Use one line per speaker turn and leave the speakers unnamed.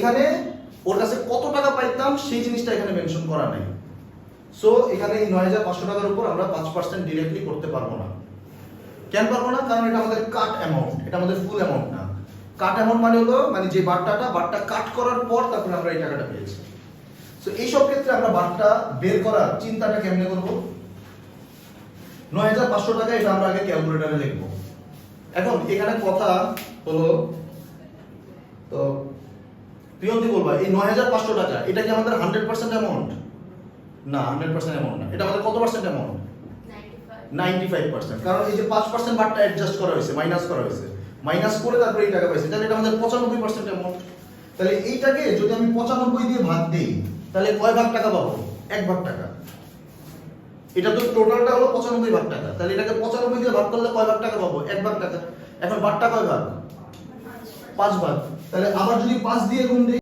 এখানে ওর কাছে কত টাকা পাইতাম সেই জিনিসটা এখানে মেনশন করা নাই। সো এখানে এই ৯৫০০ টাকার উপর আমরা ৫% ডিরেক্টলি করতে পারবো না। কেন পারবো না? কারণ এটা আমাদের কাট অ্যামাউন্ট, এটা আমাদের ফুল অ্যামাউন্ট না। কাট অ্যামাউন্ট মানে হলো মানে যে বারটা কাট করার পর তারপরে আমরা এই টাকাটা পেয়েছি। সো এই সব ক্ষেত্রে আমরা বারটা বের করার চিন্তাটা কেমনে করব? ৯৫০০ টাকা এটা আমরা আগে ক্যালকুলেটরে লিখব। এখন এখানে কথা হলো, তো প্রিয়ন্তি বলবা এই ৯৫০০ টাকা এটা কি আমাদের 100% অ্যামাউন্ট? না, 100% অ্যামাউন্ট না। এটা আমাদের কত পার্সেন্ট অ্যামাউন্ট? 95%। কারণ এই যে 5% বারটা অ্যাডজাস্ট করা হয়েছে, মাইনাস করা হয়েছে, মাইনাস করে তারপরে এই টাকা পাইছে, তাহলে এটা আমাদের 95% অ্যামাউন্ট। তাহলে এইটাকে যদি আমি 95 দিয়ে ভাগ দেই তাহলে কয় ভাগ টাকা পাবো? 1 ভাগ টাকা। এটা তো টোটালটা হলো 95 ভাগ টাকা, তাহলে এটাকে 95 দিয়ে ভাগ করলে কয় ভাগ টাকা পাবো? 1 ভাগ টাকা। এখন বারটা কয় ভাগ? 5 ভাগ। তাহলে আবার যদি 5 দিয়ে গুণ দেই